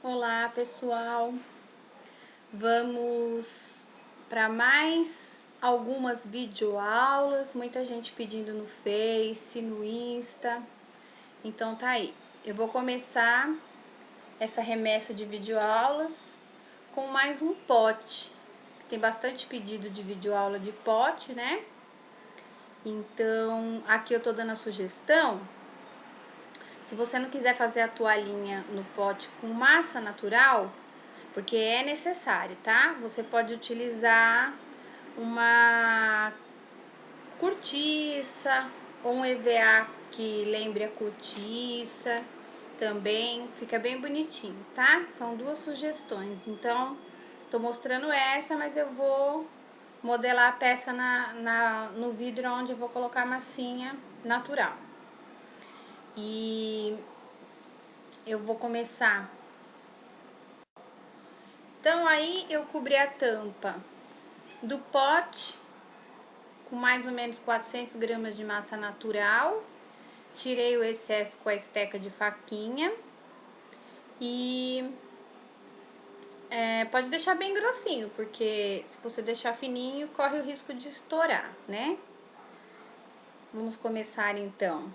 Olá, pessoal. Vamos para mais algumas videoaulas. Muita gente pedindo no Face, no Insta. Então tá aí. Eu vou começar essa remessa de videoaulas com mais um pote. Tem bastante pedido de videoaula de pote, né? Então, aqui eu tô dando a sugestão. Se você não quiser fazer a toalhinha no pote com massa natural, porque é necessário, tá? Você pode utilizar uma cortiça ou um EVA que lembre a cortiça, também fica bem bonitinho, tá? São duas sugestões. Então, tô mostrando essa, mas eu vou modelar a peça no vidro onde eu vou colocar a massinha natural. E eu vou começar. Então, aí eu cobri a tampa do pote com mais ou menos 400 gramas de massa natural. Tirei o excesso com a esteca de faquinha. E pode deixar bem grossinho, porque se você deixar fininho, corre o risco de estourar, né? Vamos começar então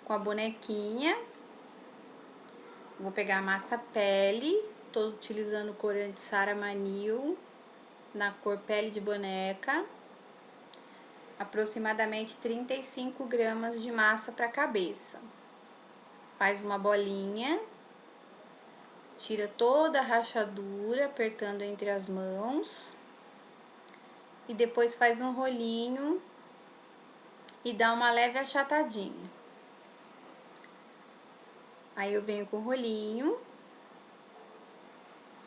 com a bonequinha. Vou pegar a massa pele, tô utilizando o corante Sara Manil na cor pele de boneca. Aproximadamente 35 gramas de massa para cabeça. Faz uma bolinha, tira toda a rachadura, apertando entre as mãos. E depois faz um rolinho e dá uma leve achatadinha. Aí eu venho com o rolinho,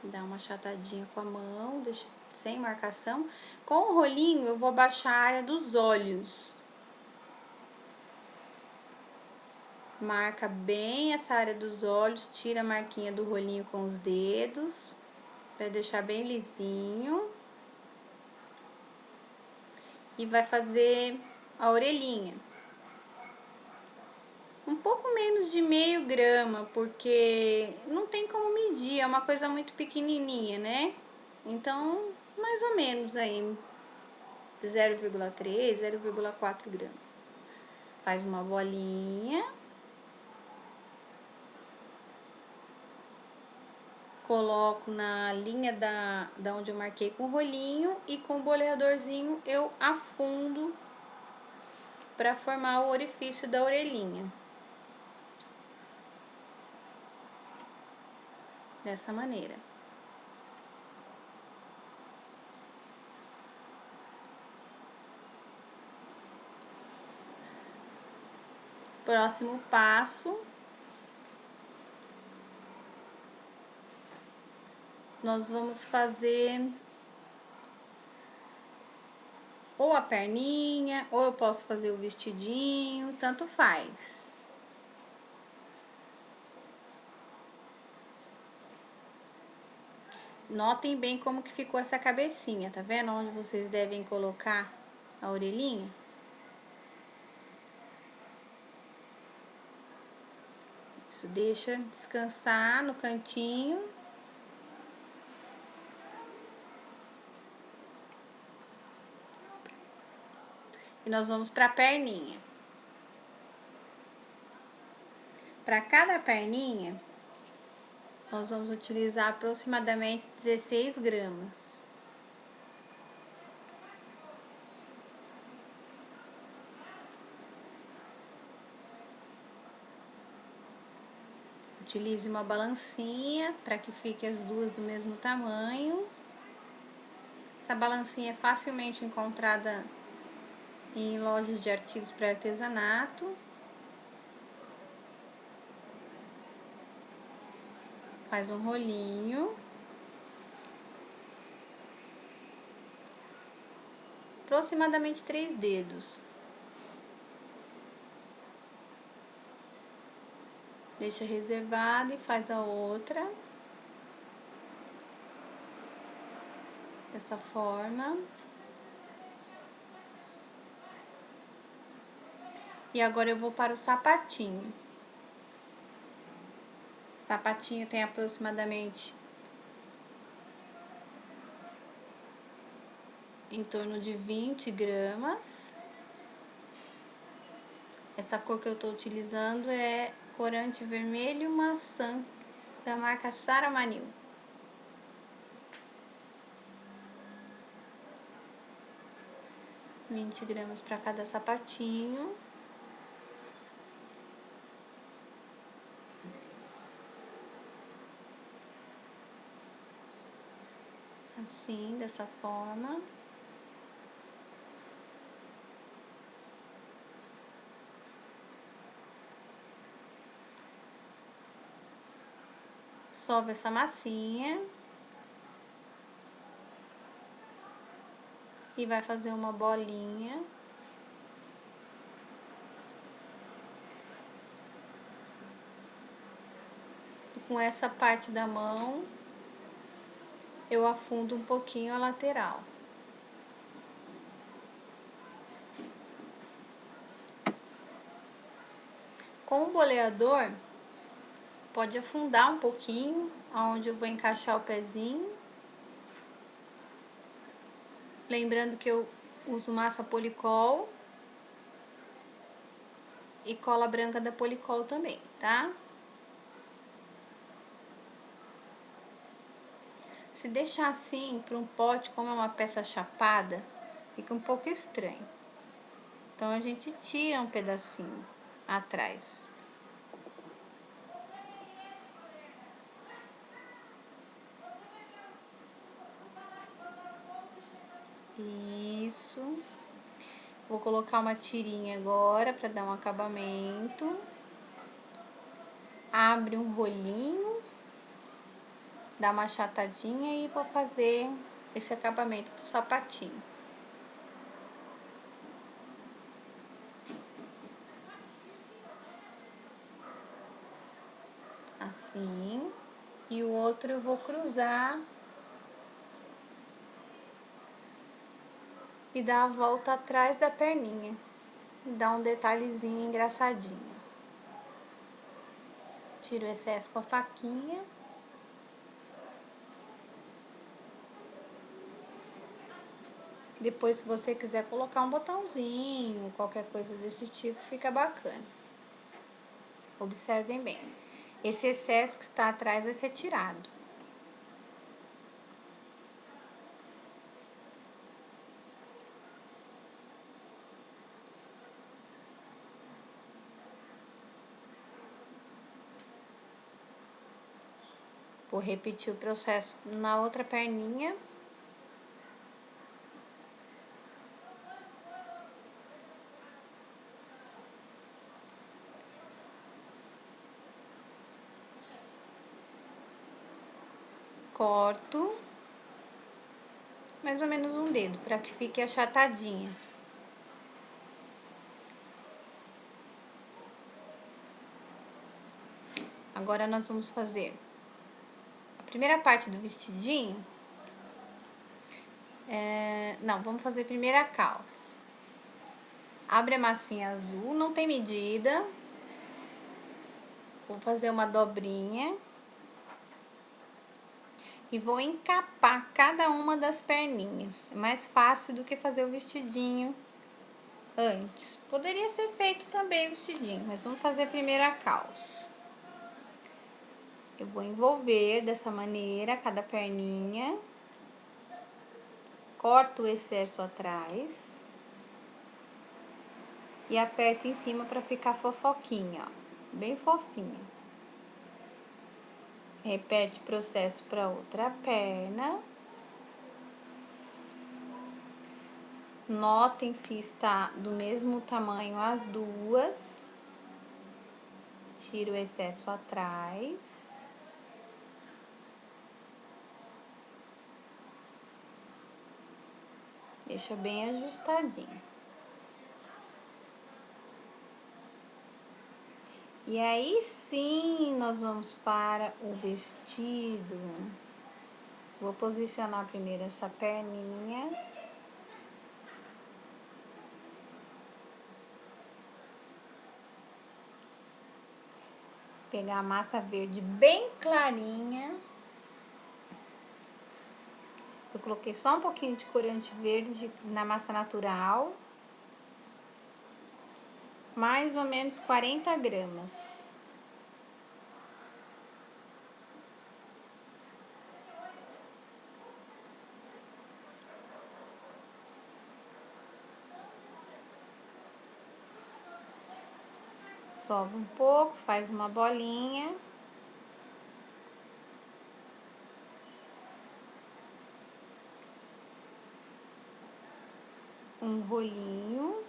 dá uma achatadinha com a mão, deixa sem marcação. Com o rolinho eu vou baixar a área dos olhos. Marca bem essa área dos olhos, tira a marquinha do rolinho com os dedos, para deixar bem lisinho. E vai fazer a orelhinha. Um pouco menos de meio grama, porque não tem como medir, é uma coisa muito pequenininha, né? Então, mais ou menos aí, 0,3, 0,4 gramas. Faz uma bolinha. Coloco na linha da onde eu marquei com o rolinho e com o boleadorzinho eu afundo para formar o orifício da orelhinha. Dessa maneira. Próximo passo, nós vamos fazer ou a perninha, ou eu posso fazer o vestidinho, tanto faz. Notem bem como que ficou essa cabecinha, tá vendo? Onde vocês devem colocar a orelhinha. Isso, deixa descansar no cantinho. E nós vamos para a perninha. Para cada perninha, nós vamos utilizar aproximadamente 16 gramas. Utilize uma balancinha para que fiquem as duas do mesmo tamanho. Essa balancinha é facilmente encontrada em lojas de artigos para artesanato. Faz um rolinho. Aproximadamente 3 dedos. Deixa reservado e faz a outra. Dessa forma. E agora eu vou para o sapatinho. O sapatinho tem aproximadamente em torno de 20 gramas. Essa cor que eu tô utilizando é corante vermelho maçã, da marca Sara Manil. Vinte gramas para cada sapatinho. Assim, dessa forma. Sova essa massinha. E vai fazer uma bolinha. E com essa parte da mão, eu afundo um pouquinho a lateral. Com o boleador, pode afundar um pouquinho, aonde eu vou encaixar o pezinho. Lembrando que eu uso massa Policol e cola branca da Policol também, tá? Se deixar assim para um pote, como é uma peça chapada, fica um pouco estranho. Então a gente tira um pedacinho atrás. Isso. Vou colocar uma tirinha agora para dar um acabamento. Abre um rolinho, dá uma achatadinha e vou fazer esse acabamento do sapatinho. Assim. E o outro eu vou cruzar e dar a volta atrás da perninha. E dar um detalhezinho engraçadinho. Tiro o excesso com a faquinha. Depois, se você quiser colocar um botãozinho, qualquer coisa desse tipo, fica bacana. Observem bem. Esse excesso que está atrás vai ser tirado. Vou repetir o processo na outra perninha. Corto mais ou menos um dedo, para que fique achatadinha. Agora nós vamos fazer a primeira parte do vestidinho. Não, vamos fazer primeiro a calça. Abre a massinha azul, não tem medida. Vou fazer uma dobrinha. E vou encapar cada uma das perninhas. É mais fácil do que fazer o vestidinho antes. Poderia ser feito também o vestidinho, mas vamos fazer primeiro a calça. Eu vou envolver dessa maneira cada perninha. Corto o excesso atrás. E aperto em cima para ficar fofoquinha, ó. Bem fofinho. Repete o processo para outra perna. Notem se está do mesmo tamanho as duas. Tiro o excesso atrás. Deixa bem ajustadinho. E aí sim, nós vamos para o vestido. Vou posicionar primeiro essa perninha. Pegar a massa verde bem clarinha. Eu coloquei só um pouquinho de corante verde na massa natural. Mais ou menos 40 gramas. Sova um pouco, faz uma bolinha. Um rolinho.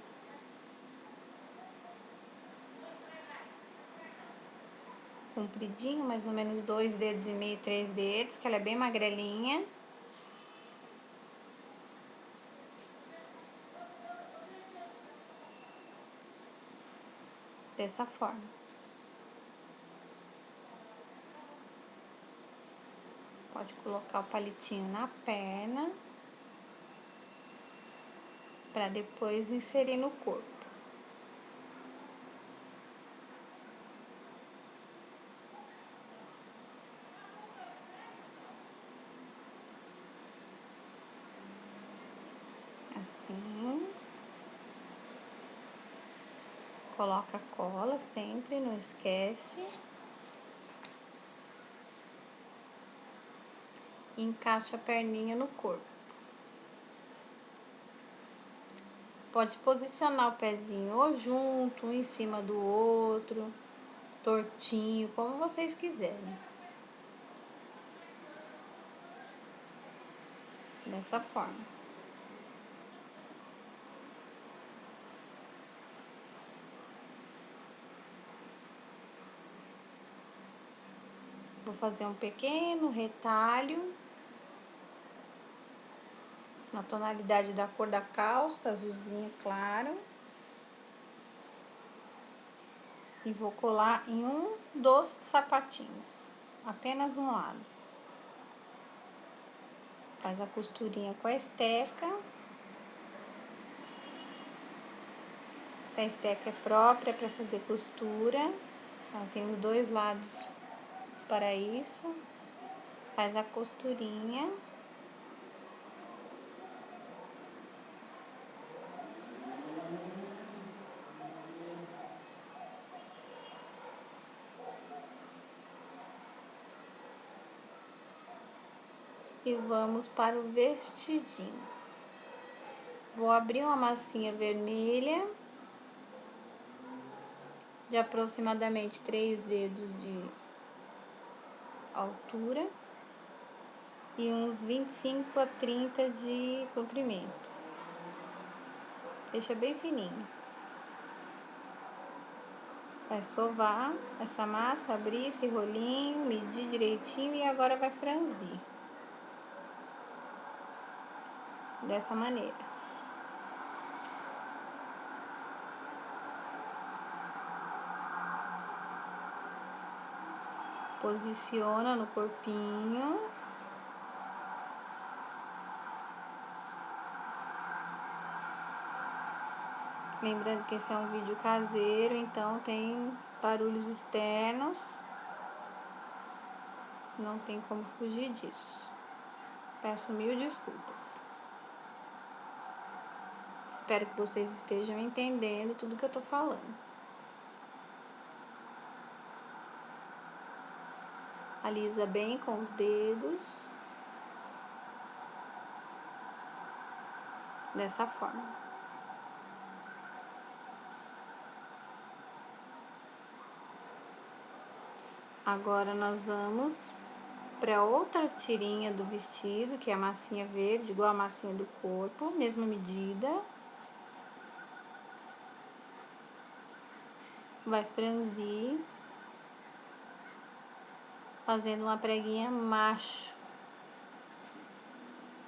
Compridinho, mais ou menos 2 dedos e meio, 3 dedos, que ela é bem magrelinha. Dessa forma. Pode colocar o palitinho na perna, para depois inserir no corpo. Assim. Coloca a cola sempre, não esquece. E encaixa a perninha no corpo. Pode posicionar o pezinho ou junto, um em cima do outro, tortinho, como vocês quiserem. Dessa forma. Vou fazer um pequeno retalho na tonalidade da cor da calça, azulzinho claro. E vou colar em um dos sapatinhos, apenas um lado. Faz a costurinha com a esteca. Essa esteca é própria para fazer costura. Ela tem os dois lados para isso. Faz a costurinha. E vamos para o vestidinho. Vou abrir uma massinha vermelha de aproximadamente 3 dedos de altura e uns 25 a 30 de comprimento. Deixa bem fininho. Vai sovar essa massa, abrir esse rolinho, medir direitinho e agora vai franzir. Dessa maneira. Posiciona no corpinho. Lembrando que esse é um vídeo caseiro, então tem barulhos externos. Não tem como fugir disso. Peço mil desculpas. Espero que vocês estejam entendendo tudo que eu tô falando. Alisa bem com os dedos. Dessa forma. Agora nós vamos para outra tirinha do vestido, que é a massinha verde, igual a massinha do corpo, mesma medida. Vai franzir, fazendo uma preguinha macho.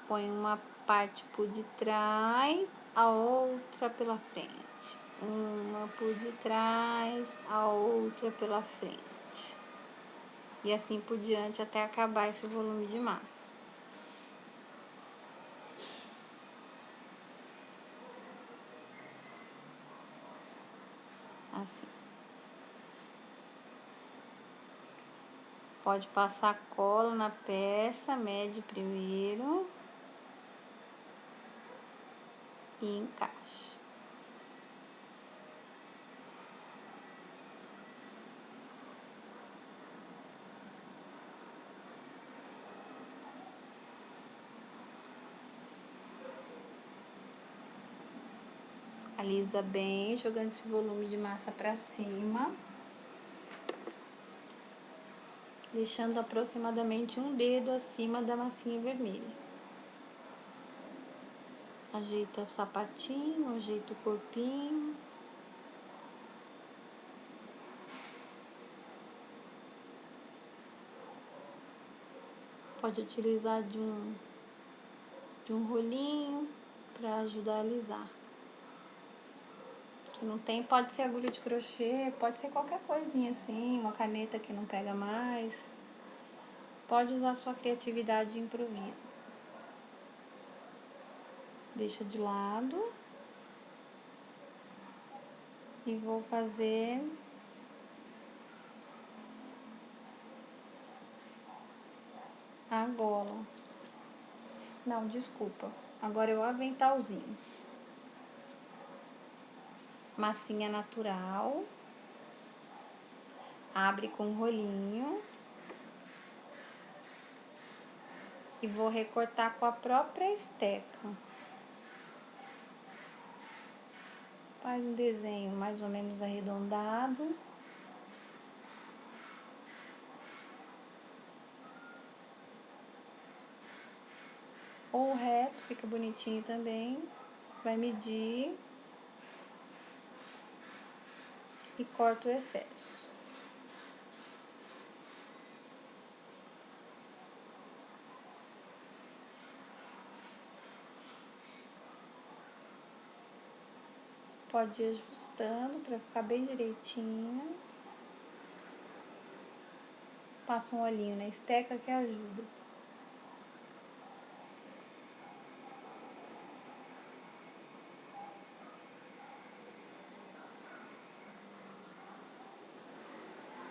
Põe uma parte por detrás, a outra pela frente. uma por detrás, a outra pela frente. E assim por diante até acabar esse volume de massa. Assim. Pode passar cola na peça, mede primeiro e encaixa. Alisa bem, jogando esse volume de massa pra cima. Deixando aproximadamente um dedo acima da massinha vermelha. Ajeita o sapatinho, ajeita o corpinho. Pode utilizar de um rolinho para ajudar a alisar. Que não tem, pode ser agulha de crochê, pode ser qualquer coisinha assim, uma caneta que não pega mais. Pode usar sua criatividade de improviso. Deixa de lado. E vou fazer a gola. Não, desculpa. Agora é o aventalzinho. Massinha natural. Abre com um rolinho. E vou recortar com a própria esteca. Faz um desenho mais ou menos arredondado. Ou reto, fica bonitinho também. Vai medir. E corta o excesso. Pode ir ajustando para ficar bem direitinho. Passa um olhinho na esteca que ajuda.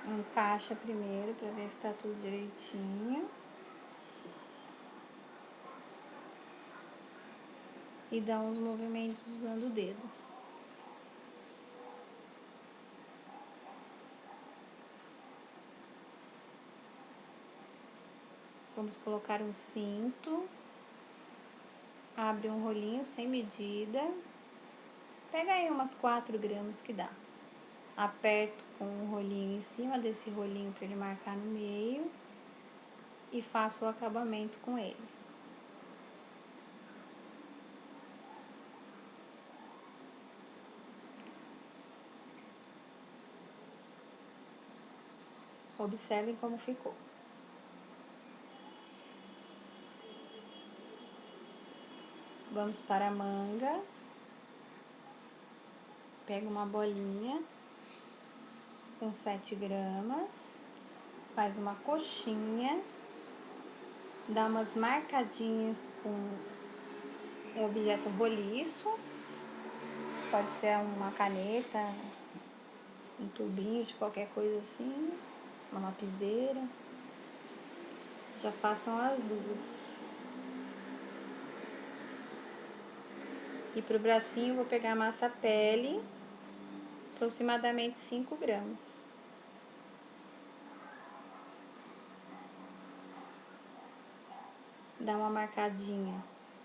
Encaixa primeiro para ver se tá tudo direitinho. E dá uns movimentos usando o dedo. Vamos colocar um cinto. Abre um rolinho sem medida. Pega aí umas 4 gramas que dá. Aperto com um rolinho em cima desse rolinho para ele marcar no meio. E faço o acabamento com ele. Observem como ficou. Vamos para a manga. Pega uma bolinha com 7 gramas. Faz uma coxinha. Dá umas marcadinhas com objeto roliço. Pode ser uma caneta, um tubinho de qualquer coisa assim. Uma lapiseira. Já façam as duas. E pro bracinho eu vou pegar a massa pele, aproximadamente 5 gramas. Dá uma marcadinha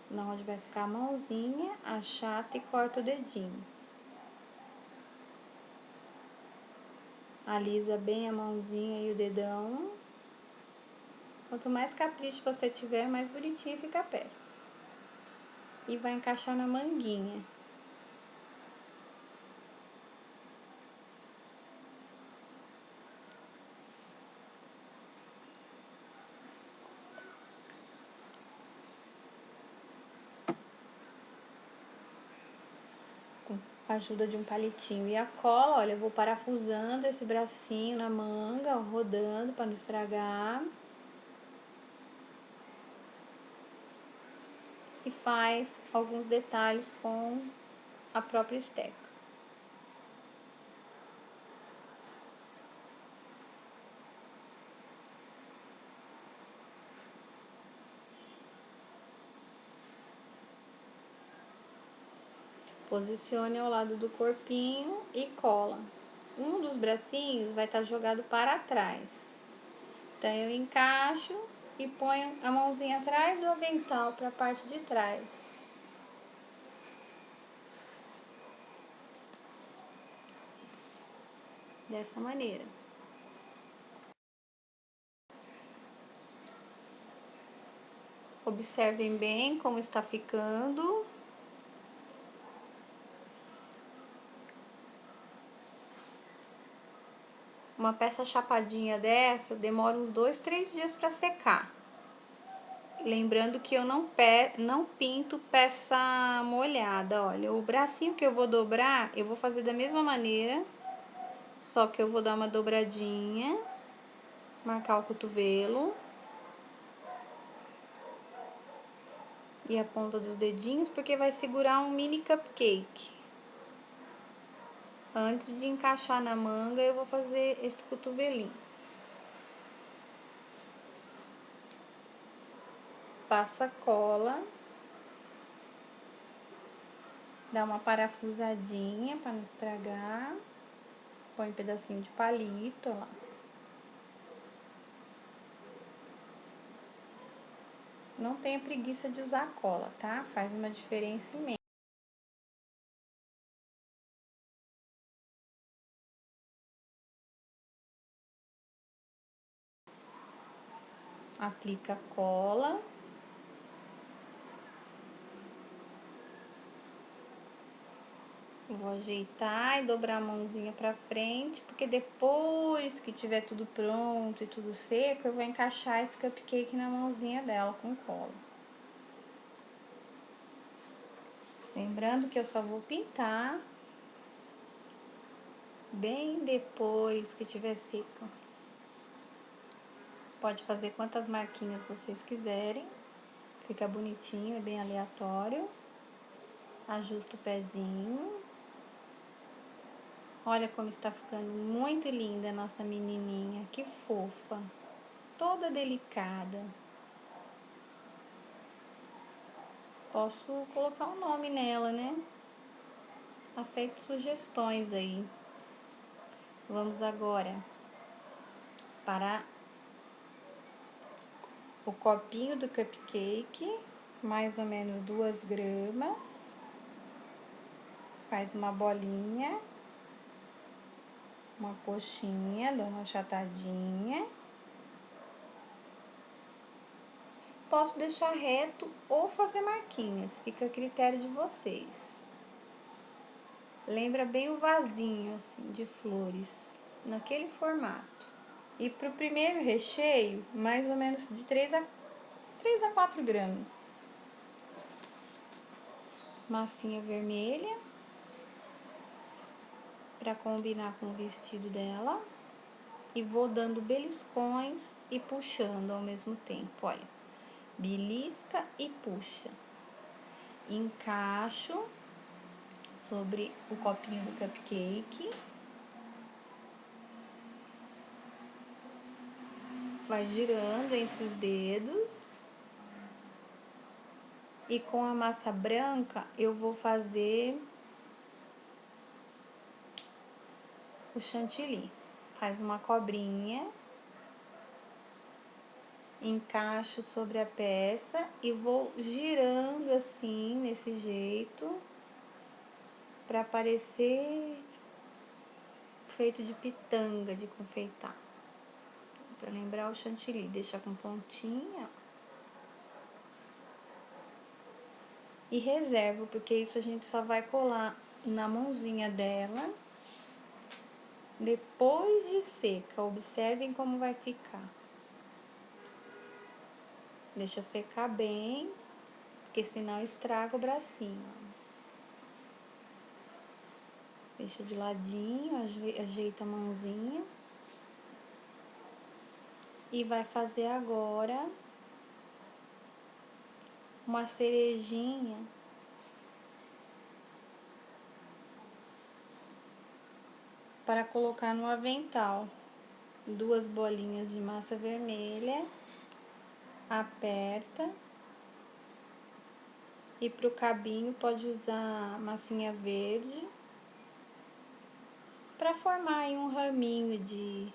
na onde vai ficar a mãozinha, achata e corta o dedinho. Alisa bem a mãozinha e o dedão. Quanto mais capricho você tiver, mais bonitinha fica a peça. E vai encaixar na manguinha. com a ajuda de um palitinho e a cola, olha, eu vou parafusando esse bracinho na manga, ó, rodando para não estragar. E faz alguns detalhes com a própria esteca. Posicione ao lado do corpinho e cola. Um dos bracinhos vai estar jogado para trás. Então, eu encaixo e ponho a mãozinha atrás do avental para a parte de trás. Dessa maneira. Observem bem como está ficando. Uma peça chapadinha dessa demora uns 2, 3 dias para secar. Lembrando que eu não pinto peça molhada, olha. O bracinho que eu vou dobrar, eu vou fazer da mesma maneira, só que eu vou dar uma dobradinha, marcar o cotovelo e a ponta dos dedinhos, porque vai segurar um mini cupcake. Antes de encaixar na manga, eu vou fazer esse cotovelinho. Passa cola. Dá uma parafusadinha para não estragar. Põe um pedacinho de palito, ó lá. Não tenha preguiça de usar cola, tá? Faz uma diferença imensa. Aplica a cola. Vou ajeitar e dobrar a mãozinha pra frente, porque depois que tiver tudo pronto e tudo seco, eu vou encaixar esse cupcake na mãozinha dela com cola. Lembrando que eu só vou pintar bem depois que tiver seco. Pode fazer quantas marquinhas vocês quiserem. Fica bonitinho, é bem aleatório. Ajusta o pezinho. Olha como está ficando muito linda a nossa menininha, que fofa. Toda delicada. Posso colocar um nome nela, né? Aceito sugestões aí. Vamos agora para o copinho do cupcake, mais ou menos 2 gramas. Faz uma bolinha, uma coxinha, dá uma achatadinha. Posso deixar reto ou fazer marquinhas, fica a critério de vocês. Lembra bem o vasinho, assim, de flores, naquele formato. E pro primeiro recheio, mais ou menos de 3 a 4 gramas. Massinha vermelha, para combinar com o vestido dela. E vou dando beliscões e puxando ao mesmo tempo, olha. Belisca e puxa. Encaixo sobre o copinho do cupcake. Vai girando entre os dedos. E com a massa branca, eu vou fazer o chantilly. Faz uma cobrinha. Encaixo sobre a peça e vou girando assim, nesse jeito, para parecer feito de pitanga de confeitar. Para lembrar o chantilly, deixa com pontinha. E reservo, porque isso a gente só vai colar na mãozinha dela depois de seca. Observem como vai ficar. Deixa secar bem, porque senão estraga o bracinho. Deixa de ladinho, ajeita a mãozinha. E vai fazer agora uma cerejinha para colocar no avental. 2 bolinhas de massa vermelha, aperta. E pro cabinho pode usar massinha verde para formar aí um raminho de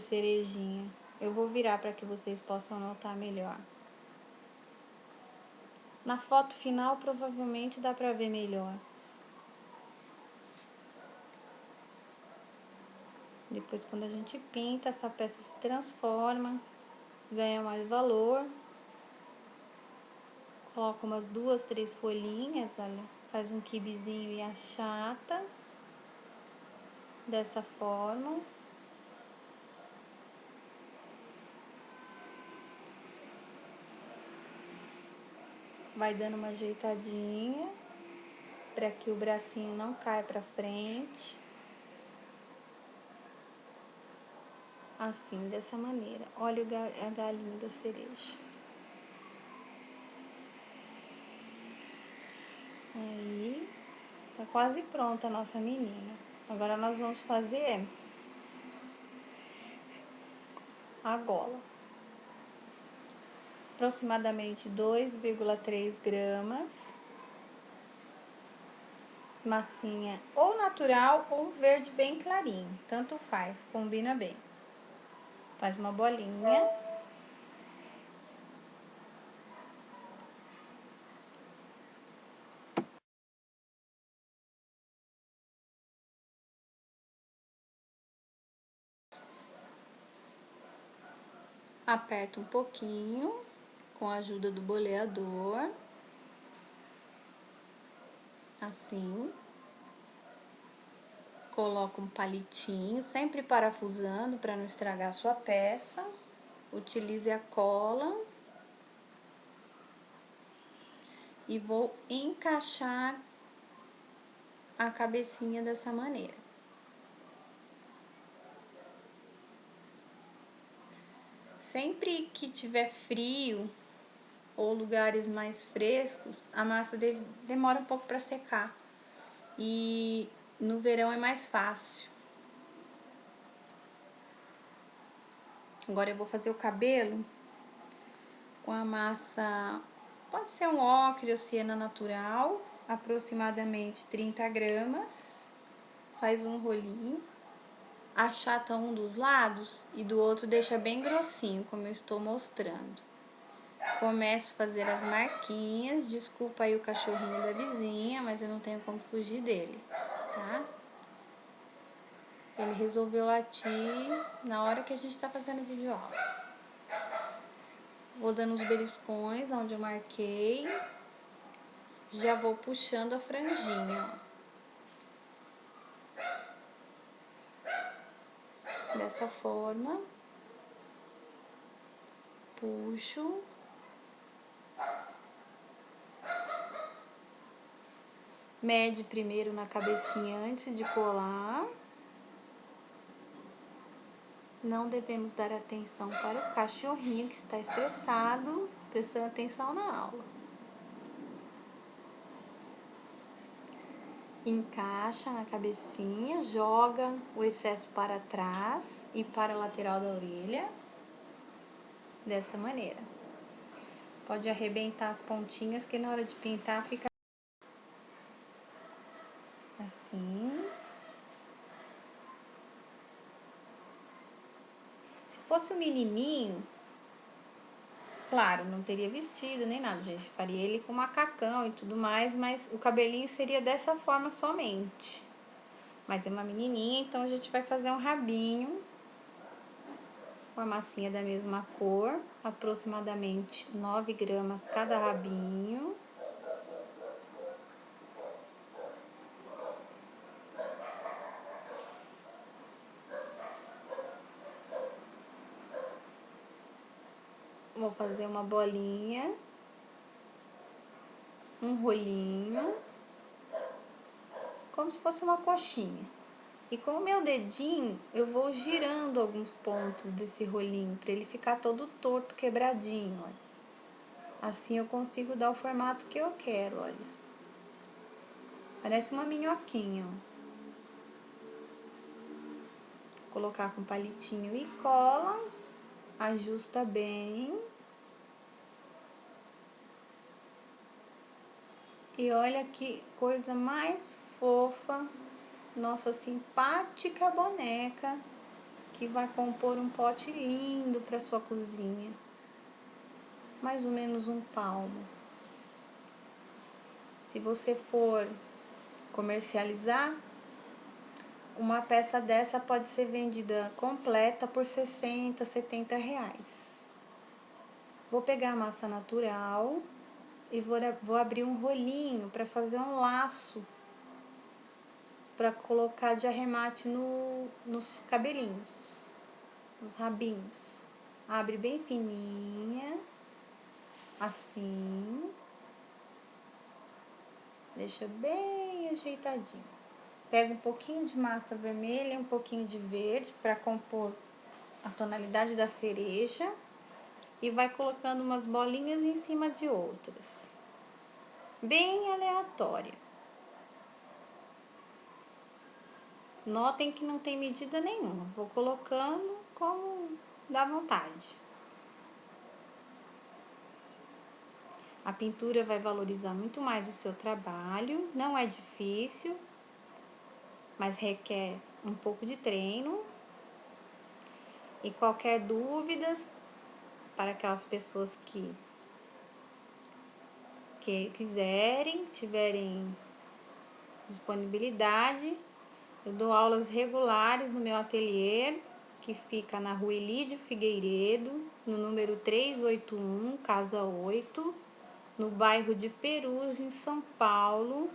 cerejinha. Eu vou virar para que vocês possam notar melhor. Na foto final provavelmente dá para ver melhor. Depois, quando a gente pinta, essa peça se transforma, ganha mais valor. Coloca umas 2, 3 folhinhas, olha, faz um quibezinho e achata. Dessa forma. Vai dando uma ajeitadinha, para que o bracinho não caia para frente. Assim, dessa maneira. Olha a galinha da cereja. Aí, tá quase pronta a nossa menina. Agora nós vamos fazer a gola. Aproximadamente 2,3 gramas. Massinha ou natural ou verde bem clarinho. Tanto faz, combina bem. Faz uma bolinha. Aperta um pouquinho com a ajuda do boleador. Assim. Coloca um palitinho, sempre parafusando para não estragar a sua peça. Utilize a cola. E vou encaixar a cabecinha dessa maneira. Sempre que tiver frio ou lugares mais frescos, a massa demora um pouco para secar. E no verão é mais fácil. Agora eu vou fazer o cabelo com a massa, pode ser um ocre ou siena natural, aproximadamente 30 gramas. Faz um rolinho, achata um dos lados e do outro deixa bem grossinho, como eu estou mostrando. Começo a fazer as marquinhas, desculpa aí o cachorrinho da vizinha, mas eu não tenho como fugir dele, tá? Ele resolveu latir na hora que a gente tá fazendo vídeo aula. Vou dando os beliscões onde eu marquei. Já vou puxando a franjinha, ó. Dessa forma. Puxo. Mede primeiro na cabecinha antes de colar. Não devemos dar atenção para o cachorrinho que está estressado, prestando atenção na aula. Encaixa na cabecinha, joga o excesso para trás e para a lateral da orelha. Dessa maneira. Pode arrebentar as pontinhas que na hora de pintar fica assim. Se fosse um menininho, claro, não teria vestido nem nada, a gente faria ele com macacão e tudo mais, mas o cabelinho seria dessa forma somente. Mas é uma menininha, então a gente vai fazer um rabinho com a massinha da mesma cor, aproximadamente 9 gramas cada rabinho. Vou fazer uma bolinha, um rolinho, como se fosse uma coxinha. E com o meu dedinho, eu vou girando alguns pontos desse rolinho, para ele ficar todo torto, quebradinho, olha. Assim eu consigo dar o formato que eu quero, olha. Parece uma minhoquinha, ó. Vou colocar com palitinho e cola, ajusta bem. E olha que coisa mais fofa, nossa simpática boneca, que vai compor um pote lindo para sua cozinha. Mais ou menos um palmo. Se você for comercializar, uma peça dessa pode ser vendida completa por 60, 70 reais. Vou pegar a massa natural e vou abrir um rolinho para fazer um laço para colocar de arremate nos cabelinhos, nos rabinhos. Abre bem fininha, assim. Deixa bem ajeitadinho. Pega um pouquinho de massa vermelha e um pouquinho de verde para compor a tonalidade da cereja. E vai colocando umas bolinhas em cima de outras. Bem aleatória. Notem que não tem medida nenhuma. Vou colocando como dá vontade. A pintura vai valorizar muito mais o seu trabalho. Não é difícil, mas requer um pouco de treino. E qualquer dúvidas para aquelas pessoas que quiserem, tiverem disponibilidade, eu dou aulas regulares no meu ateliê, que fica na Rua Elídio Figueiredo, no número 381, Casa 8, no bairro de Perus, em São Paulo.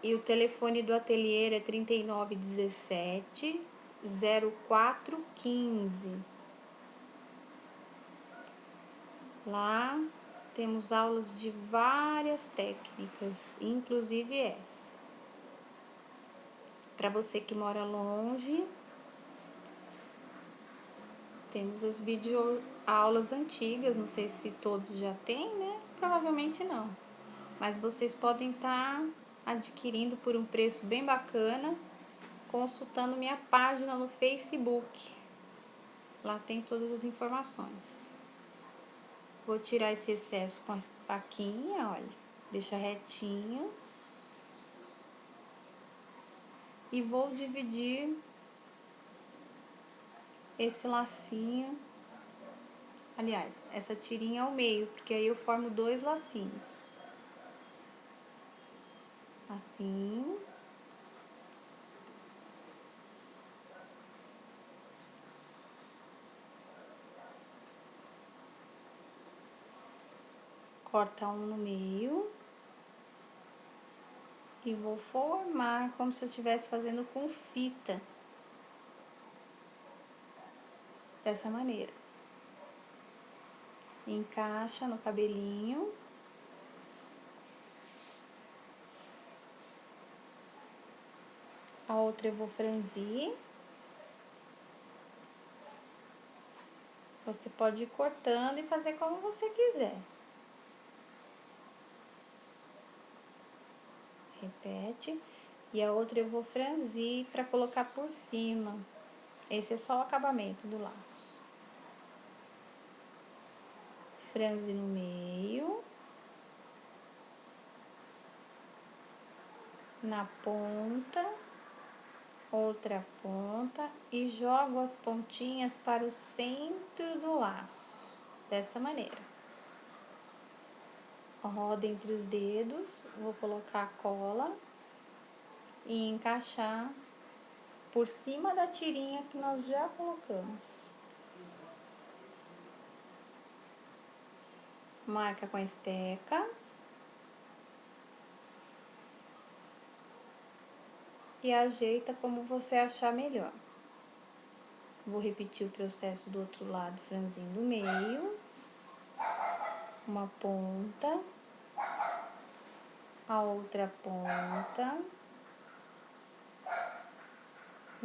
E o telefone do ateliê é 3917 0415. Lá temos aulas de várias técnicas, inclusive essa. Para você que mora longe, temos as videoaulas antigas, não sei se todos já têm, né? Provavelmente não. Mas vocês podem estar adquirindo por um preço bem bacana, consultando minha página no Facebook. Lá tem todas as informações. Vou tirar esse excesso com a faquinha, olha. Deixa retinho. E vou dividir esse lacinho. Aliás, essa tirinha ao meio, porque aí eu formo 2 lacinhos. Assim. Corta um no meio. E vou formar como se eu estivesse fazendo com fita. Dessa maneira. Encaixa no cabelinho. A outra eu vou franzir. Você pode ir cortando e fazer como você quiser. Repete. E a outra eu vou franzir para colocar por cima. Esse é só o acabamento do laço. Franze no meio. Na ponta. Outra ponta. E jogo as pontinhas para o centro do laço. Dessa maneira. Roda entre os dedos. Vou colocar a cola. E encaixar por cima da tirinha que nós já colocamos. Marca com a esteca. E ajeita como você achar melhor. Vou repetir o processo do outro lado, franzindo o meio. Uma ponta. A outra ponta.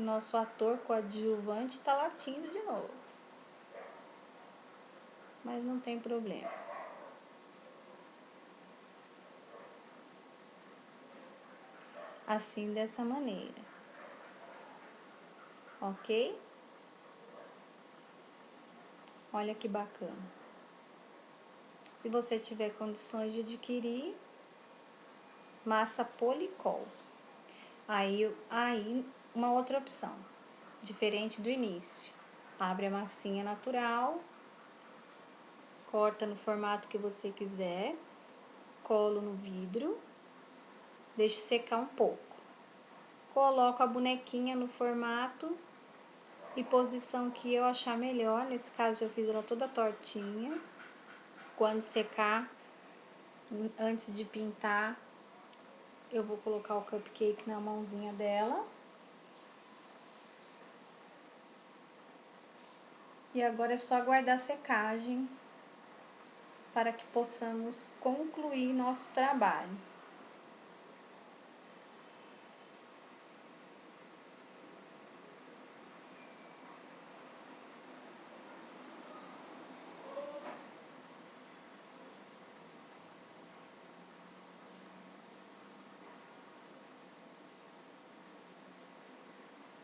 que o nosso ator coadjuvante tá latindo de novo. Mas não tem problema. Assim, dessa maneira. Ok? Olha que bacana. Se você tiver condições de adquirir massa policol. Aí uma outra opção, diferente do início. Abre a massinha natural, corta no formato que você quiser, colo no vidro, deixo secar um pouco. Coloco a bonequinha no formato e posição que eu achar melhor. Nesse caso eu fiz ela toda tortinha. Quando secar, antes de pintar, eu vou colocar o cupcake na mãozinha dela. E agora é só aguardar a secagem para que possamos concluir nosso trabalho.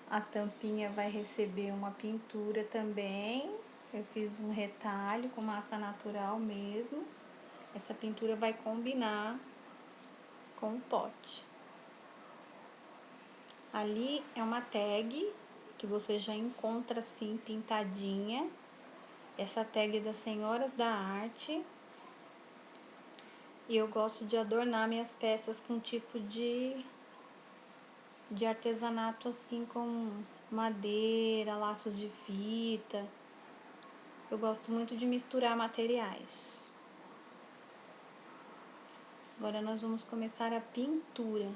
A tampinha vai receber uma pintura também. Eu fiz um retalho com massa natural mesmo. Essa pintura vai combinar com o pote. Ali é uma tag que você já encontra assim pintadinha. Essa tag é das Senhoras da Arte. E eu gosto de adornar minhas peças com tipo de artesanato assim, com madeira, laços de fita. Eu gosto muito de misturar materiais. Agora nós vamos começar a pintura.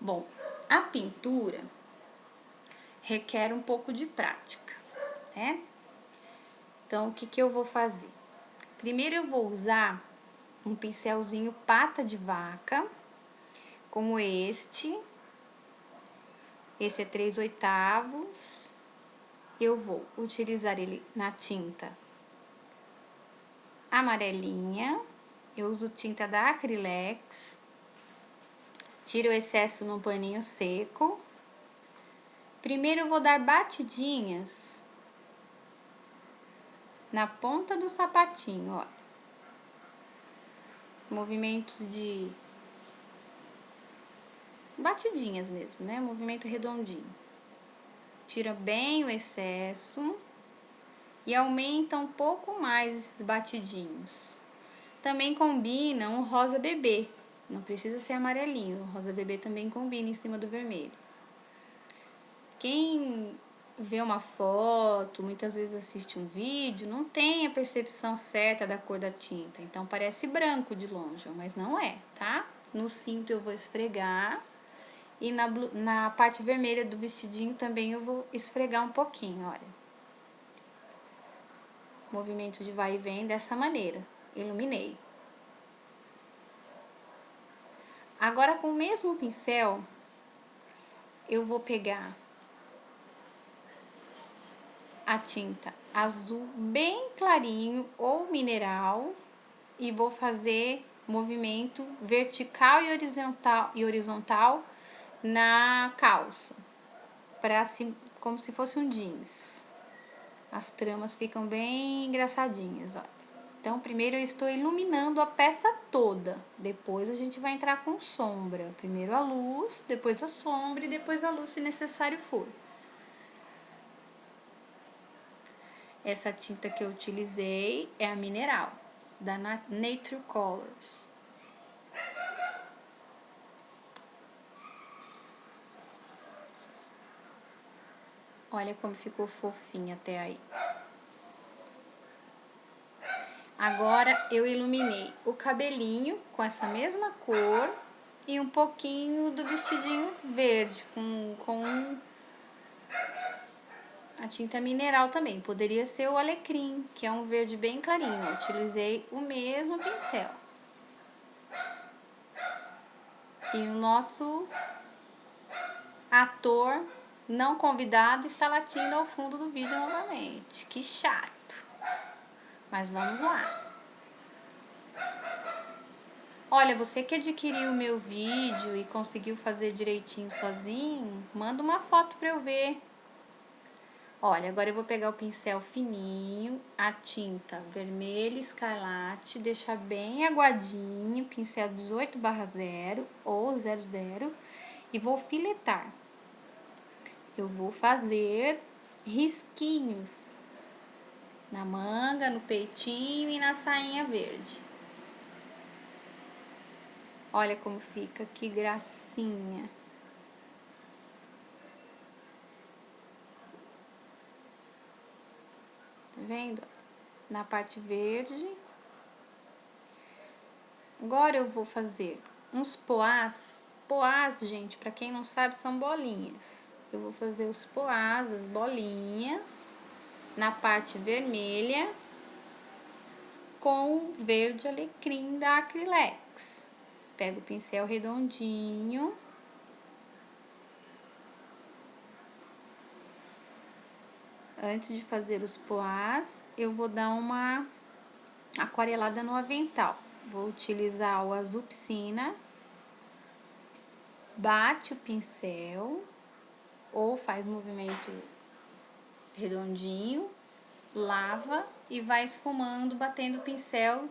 Bom, a pintura requer um pouco de prática, né? Então, o que eu vou fazer? Primeiro eu vou usar um pincelzinho pata de vaca, como este. Esse é 3/8. Eu vou utilizar ele na tinta amarelinha. Eu uso tinta da Acrylex. Tiro o excesso num paninho seco. Primeiro eu vou dar batidinhas na ponta do sapatinho, ó. Movimentos de batidinhas mesmo, né? Movimento redondinho. Tira bem o excesso e aumenta um pouco mais esses batidinhos. Também combina um rosa bebê, não precisa ser amarelinho, o rosa bebê também combina em cima do vermelho. Quem vê uma foto, muitas vezes assiste um vídeo, não tem a percepção certa da cor da tinta, então parece branco de longe, mas não é, tá? No cinto eu vou esfregar e na parte vermelha do vestidinho também eu vou esfregar um pouquinho, olha. Movimento de vai e vem dessa maneira, iluminei. Agora com o mesmo pincel, eu vou pegar a tinta azul bem clarinho ou mineral e vou fazer movimento vertical e horizontal na calça, como se fosse um jeans. As tramas ficam bem engraçadinhas, olha. Então, primeiro eu estou iluminando a peça toda, depois a gente vai entrar com sombra. Primeiro a luz, depois a sombra e depois a luz, se necessário for. Essa tinta que eu utilizei é a mineral, da Nature Colors. Olha como ficou fofinha até aí. Agora eu iluminei o cabelinho com essa mesma cor e um pouquinho do vestidinho verde com a tinta mineral também. Poderia ser o alecrim, que é um verde bem clarinho. Eu utilizei o mesmo pincel. E o nosso ator não convidado está latindo ao fundo do vídeo novamente. Que chato. Mas vamos lá. Olha, você que adquiriu o meu vídeo e conseguiu fazer direitinho sozinho, manda uma foto para eu ver. Olha, agora eu vou pegar o pincel fininho, a tinta vermelha escarlate, deixar bem aguadinho, pincel 18/0 ou 00, e vou filetar. Eu vou fazer risquinhos na manga, no peitinho e na sainha verde. Olha como fica, que gracinha. Tá vendo? Na parte verde. Agora eu vou fazer uns poás. Poás, gente, pra quem não sabe, são bolinhas. Eu vou fazer os poás, as bolinhas, na parte vermelha, com o verde alecrim da Acrylex. Pego o pincel redondinho. Antes de fazer os poás, eu vou dar uma aquarelada no avental. Vou utilizar o azul piscina. Bate o pincel ou faz movimento redondinho, lava e vai esfumando, batendo o pincel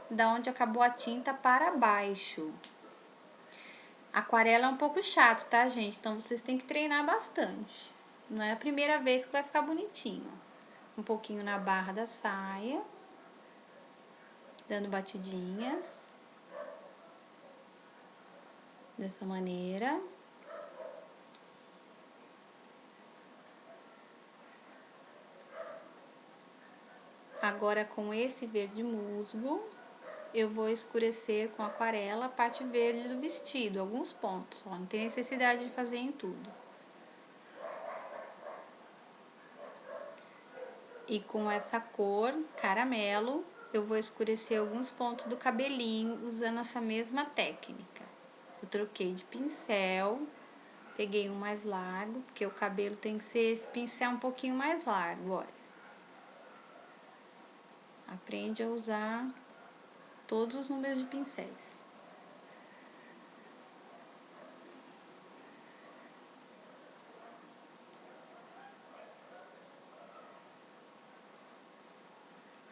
da onde acabou a tinta para baixo. Aquarela é um pouco chato, tá, gente? Então vocês têm que treinar bastante. Não é a primeira vez que vai ficar bonitinho. Um pouquinho na barra da saia, dando batidinhas. Dessa maneira. Agora, com esse verde musgo, eu vou escurecer com aquarela a parte verde do vestido, alguns pontos, ó, não tem necessidade de fazer em tudo. E com essa cor, caramelo, eu vou escurecer alguns pontos do cabelinho usando essa mesma técnica. Eu troquei de pincel, peguei um mais largo, porque o cabelo tem que ser esse pincel um pouquinho mais largo, olha. Aprende a usar todos os números de pincéis.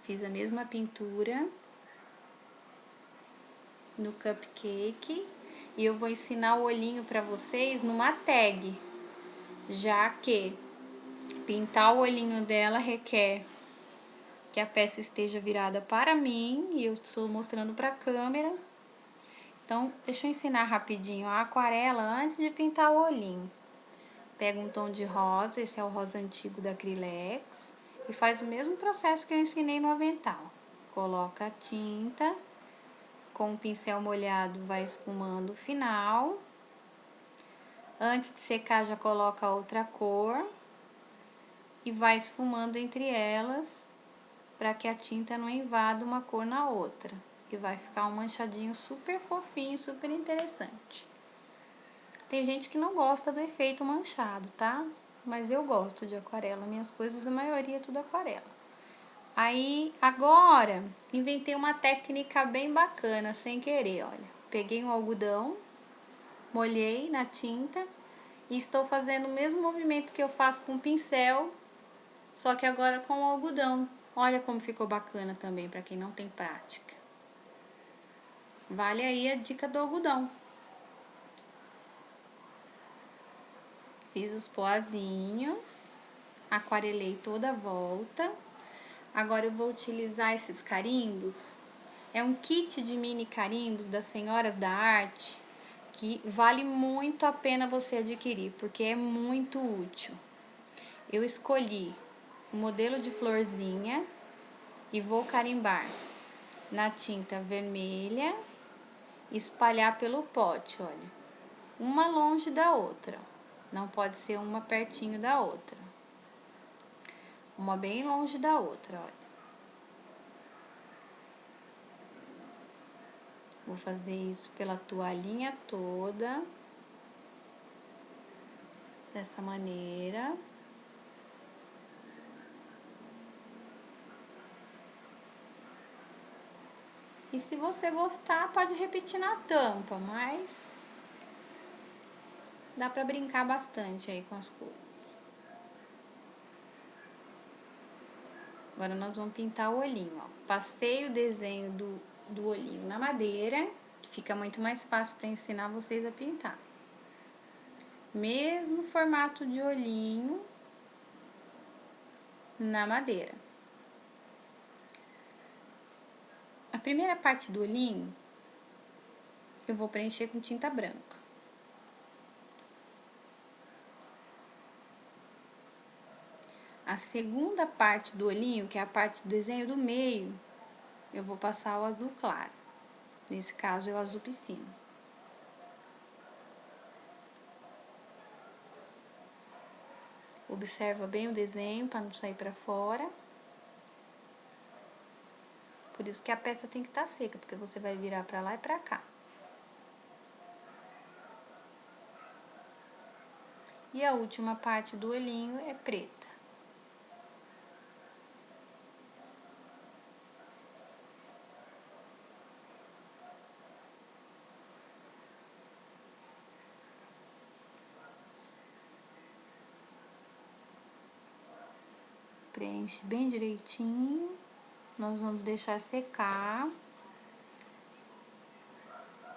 Fiz a mesma pintura no cupcake e eu vou ensinar o olhinho para vocês numa tag, já que pintar o olhinho dela requer que a peça esteja virada para mim e eu estou mostrando para a câmera. Então, deixa eu ensinar rapidinho a aquarela antes de pintar o olhinho. Pega um tom de rosa, esse é o rosa antigo da Acrylex, e faz o mesmo processo que eu ensinei no avental. Coloca a tinta, com o pincel molhado vai esfumando o final. Antes de secar, já coloca outra cor e vai esfumando entre elas para que a tinta não invada uma cor na outra. E vai ficar um manchadinho super fofinho, super interessante. Tem gente que não gosta do efeito manchado, tá? Mas eu gosto de aquarela. Minhas coisas, a maioria é tudo aquarela. Aí, agora, inventei uma técnica bem bacana, sem querer, olha. Peguei um algodão, molhei na tinta e estou fazendo o mesmo movimento que eu faço com o pincel, só que agora com o algodão. Olha como ficou bacana também, para quem não tem prática. Vale aí a dica do algodão. Fiz os poazinhos, aquarelei toda a volta. Agora eu vou utilizar esses carimbos. É um kit de mini carimbos das Senhoras da Arte, que vale muito a pena você adquirir, porque é muito útil. Eu escolhi o modelo de florzinha e vou carimbar na tinta vermelha, espalhar pelo pote, olha. Uma longe da outra, não pode ser uma pertinho da outra. Uma bem longe da outra, olha. Vou fazer isso pela toalhinha toda, dessa maneira. E se você gostar, pode repetir na tampa, mas dá pra brincar bastante aí com as cores. Agora, nós vamos pintar o olhinho, ó. Passei o desenho do olhinho na madeira, que fica muito mais fácil para ensinar vocês a pintar. Mesmo formato de olhinho na madeira. A primeira parte do olhinho, eu vou preencher com tinta branca. A segunda parte do olhinho, que é a parte do desenho do meio, eu vou passar o azul claro. Nesse caso, é o azul piscina. Observa bem o desenho para não sair para fora. Por isso que a peça tem que estar seca, porque você vai virar para lá e para cá. E a última parte do olhinho é preta. Preenche bem direitinho. Nós vamos deixar secar.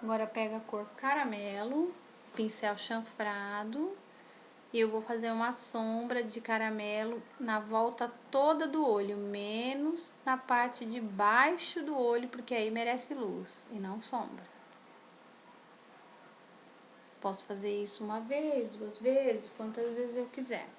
Agora pega a cor caramelo, pincel chanfrado. E eu vou fazer uma sombra de caramelo na volta toda do olho, menos na parte de baixo do olho, porque aí merece luz e não sombra. Posso fazer isso uma vez, duas vezes, quantas vezes eu quiser.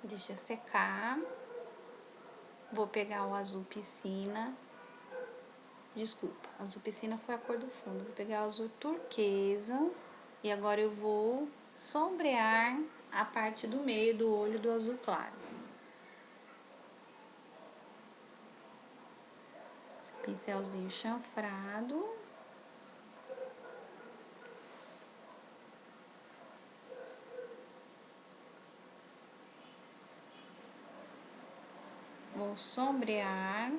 Deixa secar. Vou pegar o azul piscina. Desculpa, azul piscina foi a cor do fundo. Vou pegar o azul turquesa. E agora eu vou sombrear a parte do meio do olho do azul claro. Pincelzinho chanfrado. Vou sombrear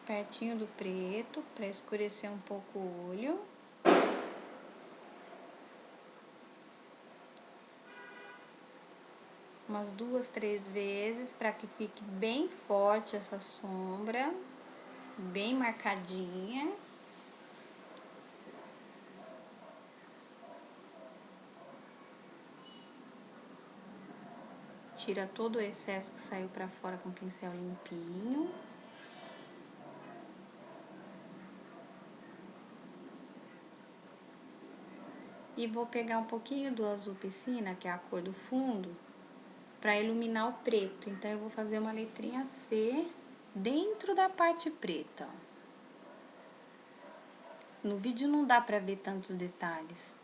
pertinho do preto, para escurecer um pouco o olho. Umas 2, 3 vezes, para que fique bem forte essa sombra, bem marcadinha. Tira todo o excesso que saiu para fora com o pincel limpinho. E vou pegar um pouquinho do azul piscina, que é a cor do fundo, para iluminar o preto. Então, eu vou fazer uma letrinha C dentro da parte preta. No vídeo não dá para ver tantos detalhes.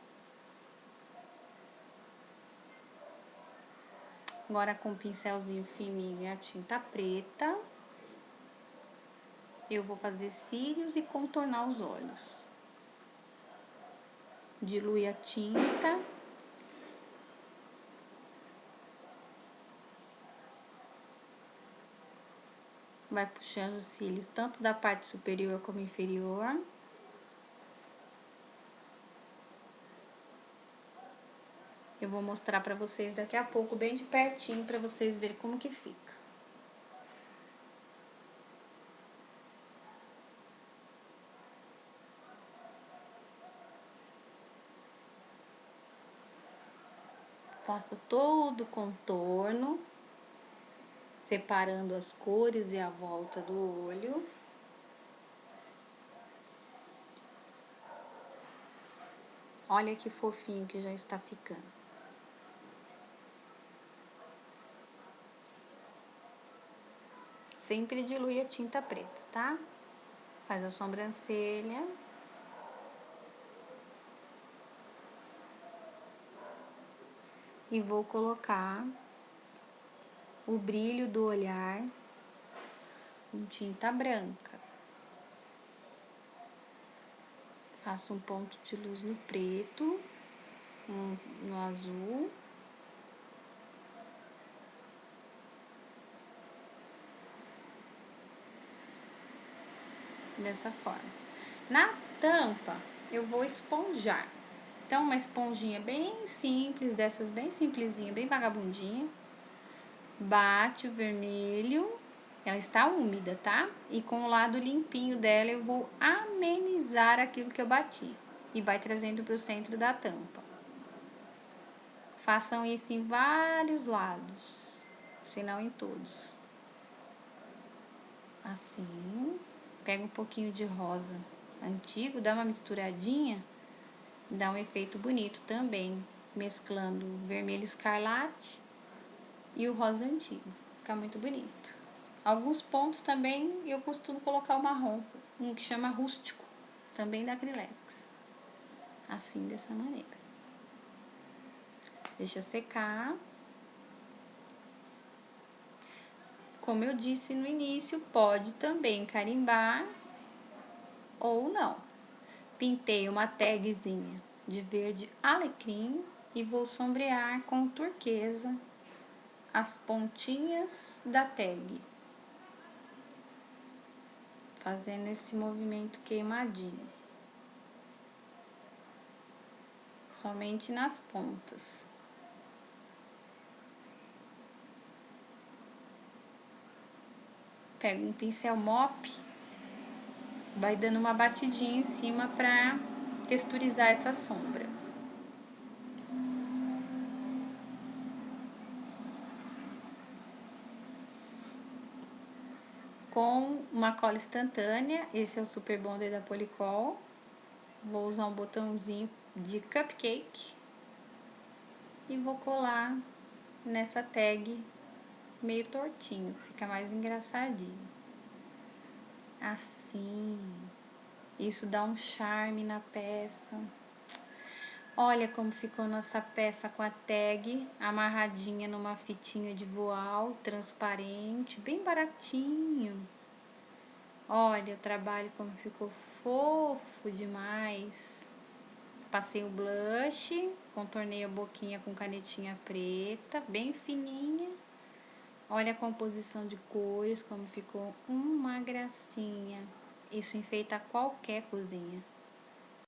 Agora, com o pincelzinho fininho e a tinta preta, eu vou fazer cílios e contornar os olhos. Dilui a tinta. Vai puxando os cílios tanto da parte superior como inferior. Eu vou mostrar pra vocês daqui a pouco, bem de pertinho, pra vocês verem como que fica. Faço todo o contorno, separando as cores e a volta do olho. Olha que fofinho que já está ficando. Sempre dilui a tinta preta, tá? Faz a sobrancelha. e vou colocar o brilho do olhar com tinta branca. Faço um ponto de luz no preto, no azul. Dessa forma. Na tampa, eu vou esponjar. Então, uma esponjinha bem simples, dessas bem simplesinha, bem vagabundinha. Bate o vermelho, ela está úmida, tá? E com o lado limpinho dela, eu vou amenizar aquilo que eu bati. E vai trazendo para o centro da tampa. Façam isso em vários lados, se não em todos. Assim, pega um pouquinho de rosa antigo, dá uma misturadinha, dá um efeito bonito também, mesclando o vermelho escarlate e o rosa antigo, fica muito bonito. Alguns pontos também eu costumo colocar o marrom, um que chama rústico, também da Acrylex, assim, dessa maneira. Deixa secar. Como eu disse no início, pode também carimbar ou não. Pintei uma tagzinha de verde alecrim e vou sombrear com turquesa as pontinhas da tag, fazendo esse movimento queimadinho, somente nas pontas. Pega um pincel mop, vai dando uma batidinha em cima para texturizar essa sombra. Com uma cola instantânea, esse é o Super Bonder da Polycol. Vou usar um botãozinho de cupcake e vou colar nessa tag meio tortinho, fica mais engraçadinho. Assim, isso dá um charme na peça. Olha como ficou nossa peça com a tag amarradinha numa fitinha de voal transparente, bem baratinho. Olha o trabalho como ficou fofo demais. Passei o blush, contornei a boquinha com canetinha preta, bem fininha. Olha a composição de cores, como ficou uma gracinha. Isso enfeita qualquer cozinha.